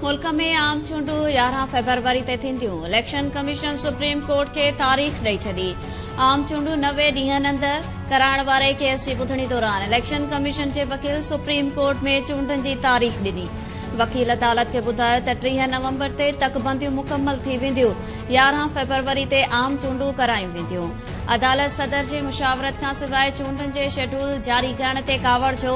मुल्क में आम चूंडू 11 फेब्रुआरी ते थींदियूं। इलेक्शन कमीशन सुप्रीम कोर्ट खे तारीख़ ॾेई छॾी। आम चूंडू 90 ॾींहनि अंदर कराइण वारे केस जी ॿुधणी दौरान इलेक्शन कमीशन जे वकील सुप्रीम कोर्ट में चूंडनि जी तारीख़ ॾिनी। वकील अदालत खे ॿुधायो त 30 नवंबर ते तकबंदियूं मुकमल थी वेंदियूं। 11 फेब्रुआरी ते आम चूंडू करायूं वेंदियूं। अदालत सदर जी मुशावरत खां सवाइ चूंडनि जे शेड्यूल जारी करण ते कावड़ जो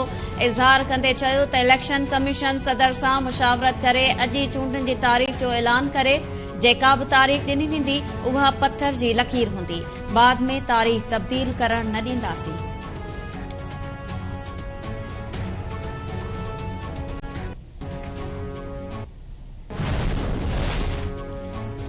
इज़हार कंदे चयो त इलेक्शन कमीशन सदर सां मुशावरत करे अॼु चूंडनि जी तारीख़ जो ऐलान करे। जेका बि तारीख़ ॾिनी वेंदी उहा पत्थर जी लकीर हूंदी। बाद में तारीख़ तब्दील करण न ॾींदासीं।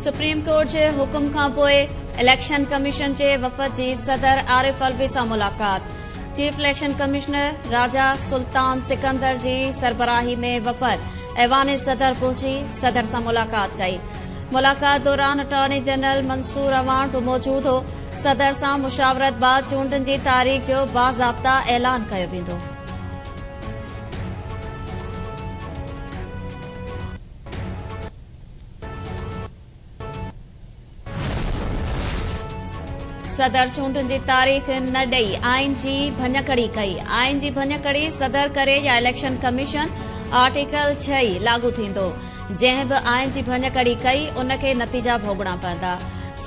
सुप्रीम कोर्ट जे हुकुम खां पोइ इलेक्शन कमीशन जे वफ़द जी सदर आरिफ अलवी सां मुलाक़ात। चीफ इलेक्शन कमिश्नर राजा सुल्तान सिकंदर जी सरबराही में वफ़द ऐवान सदर पहुची सदर सां मुलाक़ात कई। मुलाक़ात दौरान अटॉर्नी जनरल मंसूर अवान बि मौजूद हो। सदर सां मुशावरत बाद चूंडनि जी तारीख़ जो बाज़ाब्ता ऐलान कयो वेंदो। सदर चूंडनि जी तारीख़ न ॾेई आइन जी भञकड़ी कई। आइन जी भञकड़ी सदर करे या इलेक्शन कमीशन आर्टिकल 6 लागू थींदो। जंहिं बि आइन जी भञकड़ी कई उनखे नतीजा भोगणा पवंदा।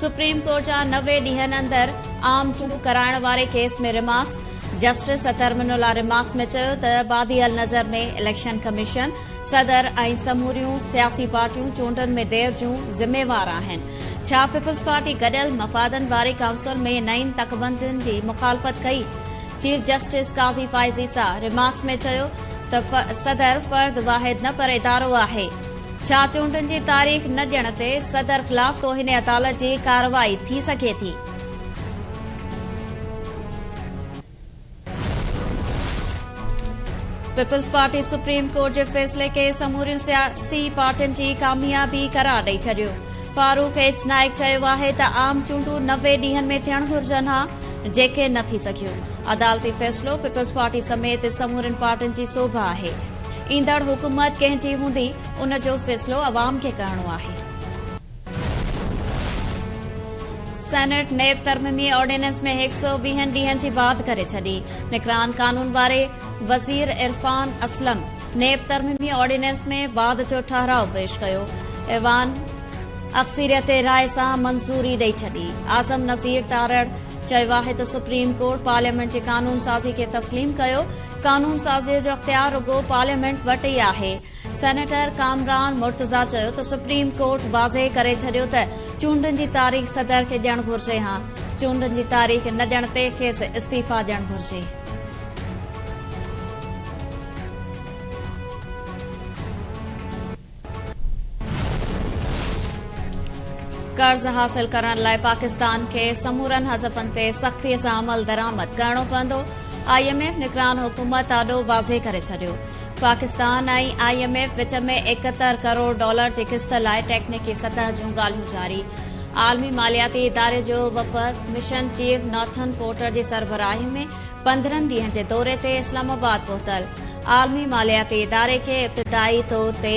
सुप्रीम कोर्ट जा 90 ॾींहनि अंदर आम चूंडू कराइण वारे केस में रिमार्क्स। जस्टिस अतर मिनुल्ला रिमार्क्स में चयो त बादियल नज़र में इलेक्शन कमीशन सदर ऐं समूरियूं सियासी पार्टियूं चूंडनि में देर जूं ज़िम्मेवार आहिनि। छा पीपल्स पार्टी गॾियल मफ़ादनि वारी काउंसिल में नईं तकबंदियुनि जी मुखालफ़त कई। चीफ जस्टिस काज़ी फ़ाइज़ ईसा रिमार्क्स में चयो त सदर फ़र्द वाहिद न पर इदारो आहे। छा चूंडनि जी तारीख़ न ॾियण ते सदर ख़िलाफ़ तौहीन अदालत जी कार्रवाई थी सघे थी। पीपल्स पार्टी सुप्रीम कोर्ट जे फ़ैसिले खे समूरियूं सियासी पार्टियुनि जी कामयाबी करार ॾेई छॾियो। फारूक एच नाइक चयो आहे त आम चूंडू 90 ॾींहनि में थियण घुर्जनि हा, जेके न थी सघियूं। अदालती फ़ैसिलो पीपल्स पार्टी समेत समूरियुनि पार्टियुनि जी सोभा आहे। ईंदड़ हुकूमत कंहिंजी हूंदी उन जो फ़ैसिलो अवाम खे करणो आहे। सेनेट नेब तरमीमी ऑर्डिनेंस में 120 ॾींहनि जी वाध करे छॾी। निगरान कानून वारे वज़ीर इरफान असलम नेब तरमीमी ऑर्डिनेंस में वाध जो ठहराउ पेश कयो। ऐवान अक्सरियत राय सां मंज़ूरी ॾेई छॾी। आज़म नज़ीर तारड़ चयो आहे त सुप्रीम कोर्ट पार्लियामेंट जी कानून साज़ी खे तस्लीम कयो। कानून साज़ीअ जो इख्तियार रुगो पार्लियामेंट वटि ई आहे। सेनेटर कामरान मुर्तज़ा चयो त सुप्रीम कोर्ट वाज़े करे छॾियो त चूंडनि जी तारीख़ सदर खे ॾियणु घुर्जे हा। चूंडनि जी तारीख़ न ॾियण ते खेसि इस्तीफ़ा ॾियणु घुर्जे। कर्ज़ हासिल करण लाइ पाकिस्तान खे समूरनि हज़फ़नि ते सख़्तीअ सां अमल दरामद करणो पवंदो। IMF निगरान हुकूमत ॾाढो वाज़े करे छॾियो। पाकिस्तान ऐं IMF विच में $71 करोड़ जी क़िस्त लाइ टेक्निकी सतह जूं ॻाल्हियूं जारी। आलमी मालियाती इदारे जो वफ़द मिशन चीफ नॉर्थन पोर्टर जी सरबराही में 15 ॾींहनि जे दौरे ते इस्लामाबाद पहुतल। आलमी मालियाती इदारे खे इब्तिदाई तौर ते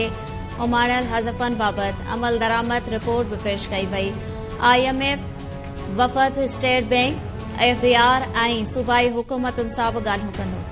उमाणियल हज़फ़नि बाबति अमल दरामद रिपोर्ट बि पेश कई वई। IMF वफ़द स्टेट बैंक, FBR ऐं सूबाई हुकूमतुनि सां बि ॻाल्हियूं कंदो।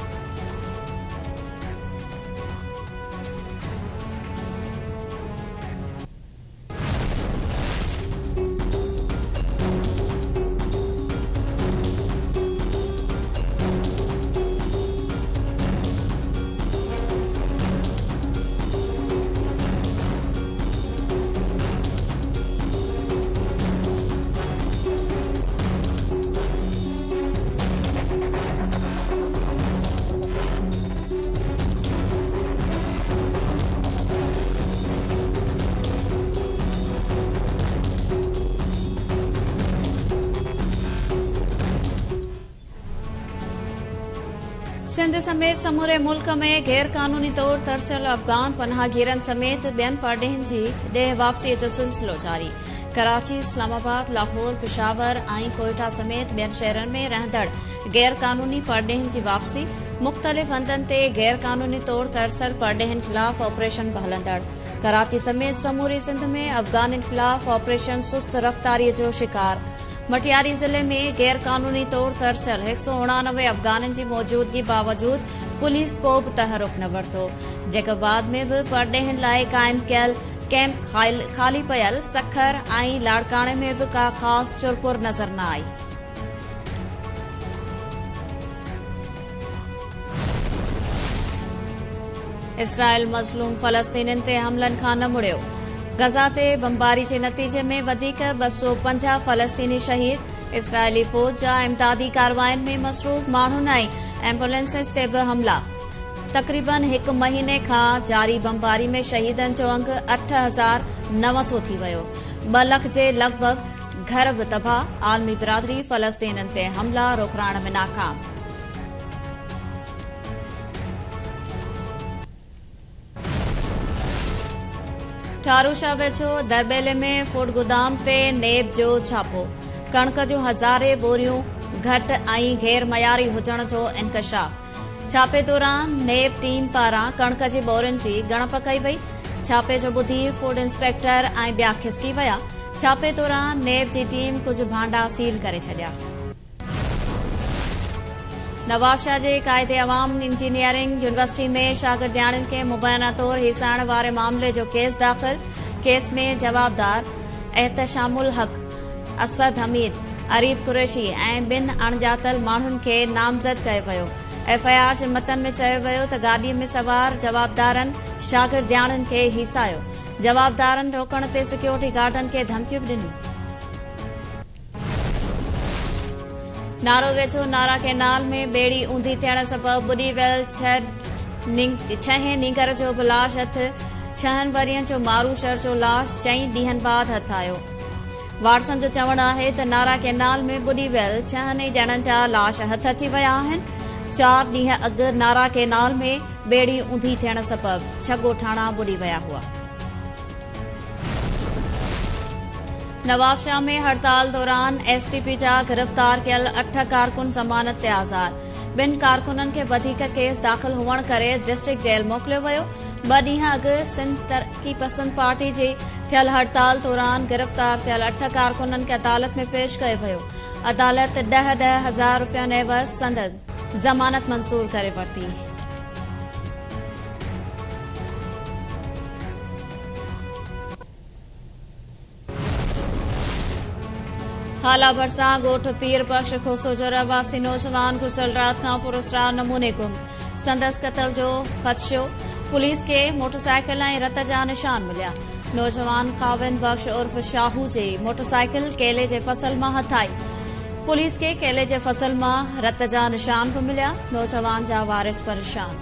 सिंध समेत समूरे मुल्क में गैर कानूनी तौर तरसियल अफ़गान पनाहगीरनि समेत ॿियनि परॾेहिनि जी ॾेह वापसीअ जो सिलसिलो जारी। कराची, इस्लामाबाद, लाहौर, पेशावर ऐं कोयटा समेत ॿियनि शहरनि में रहंदड़ गैर कानूनी परॾेहिनि जी वापसी। मुख़्तलिफ़ हंधनि ते गैर कानूनी तौर तरसियल परॾेहिनि ख़िलाफ़ ऑपरेशन बि हलंदड़। कराची समेत समूरी सिंध में अफगान खिलाफ ऑपरेशन सुस्त रफ्तारी जो शिकार। मटियारी जिले में गैर कानूनी तौर तरसियल 189 अफगाननि जी मौजूदगी बावजूद पुलिस को भी तहरुक न वरतो। जैकबाद में भी परडेहन लाइ कायम कयल कैंप खाली पयल सखर ऐं लाड़काणे में भी का खास चुरपुर नजर न आई। इसराइल मज़लूम फ़लस्तीनियुनि ते हमलनि खां न मुड़ियो। गज़ा ते बमबारी जे नतीजे में वधीक 250 फ़लस्तीनी शहीद। इसराइली फ़ौज जा इमदादी कार्रवाइनि में मसरूफ़ माण्हुनि ऐं एम्बुलेंसिस ते भी हमला। तक़रीबन 1 महीने खां जारी बमबारी में शहीदनि जो अंग 8,900 थी वियो। 2 लख जे लॻभॻ घर भी तबाह। आलमी बिरादरी फ़लस्तीनियुनि ते हमला रोकण में नाकाम। ठारूशा वेझो दरबेले में फूड गोदाम ते नेब जो छापो। कणक जूं हज़ारे बोरियूं घटि ऐं गैर मयारी हुजण जो इंकशाफ। छापे दौरान नेब टीम पारां कणक जी बोरियुनि जी गणप कई वई। छापे जो ॿुधी फूड इंस्पेक्टर ऐं ॿिया खिसकी विया। छापे दौरान नेब जी टीम कुझु भांडा सील करे छॾिया। नवाबशाह जे क़ाइदे अवाम इंजीनियरिंग यूनिवर्सिटी में शागिर्दियाणियुनि खे मुबैना तौर हिसाइण वारे मामले जो केस दाख़िल। केस में जवाबदार एहतशामुल हक, असद हमीद, अरीब कुरैशी ऐं 2 अणॼातल माण्हुनि खे नामज़द कयो वियो। एफआईआर जे मतन में चयो वियो त गाॾीअ में सवार जवाबदारनि शागिर्दियाणियुनि खे हिसायो। जवाबदारनि रोकण ते सिक्योरिटी गार्डनि खे धमकियूं ॾिनियूं। नारो वेझो नारा कैनाल में बेड़ी ऊंधी थियण सबबि बुॾी वियल 6 नींगर जो भी लाश हथ। 6 वरियनि जो मारूशर जो लाश 4 ॾींहनि बाद हथ आयो। वाटसन जो चवणु आहे त नारा कैनाल में बुॾी वियल 6 ॼणनि जा लाश हथ अची विया आहिनि। 4 ॾींहं अॻु नारा कैनाल में बेड़ी ऊंधी थियण सबबि 6 ॻोठाणा बुॾी विया हुआ। नवाबशाह में हड़ताल दौरान एसटीपी जा गिरफ्तार कयल 8 कारकुन ज़मानत ते आज़ाद। 2 कारकुननि खे वधीक केस दाख़िल हुअण करे डिस्ट्रिक्ट जेल मोकिलियो वियो। 2 ॾींहं अॻु सिंध तरक़ी पसंद पार्टी जी थियल हड़ताल दौरान गिरफ्तार थियल 8 कारकुननि खे अदालत में पेश कयो वियो। अदालत 10-10 हज़ार रुपयनि एवज़ संदनि ज़मानत मंज़ूर करे वरिती। हाला भरसां ॻोठ पीर बख्श खोसो जो रहवासी नौजवान गुज़िरियल राति खां पुरस्कार नमूने गुम। संदसि क़त्ल जो ख़दशो। पुलिस खे मोटरसाइकिल ऐं रत जा निशान मिलिया। नौजवान खाविन बख्श उर्फ शाहू जी मोटरसाइकिल केले जे फसल मां हथ आई। पुलिस खे केले जे फसल मां रत जा निशान भी मिलिया। नौजवान जा वारिस परेशान।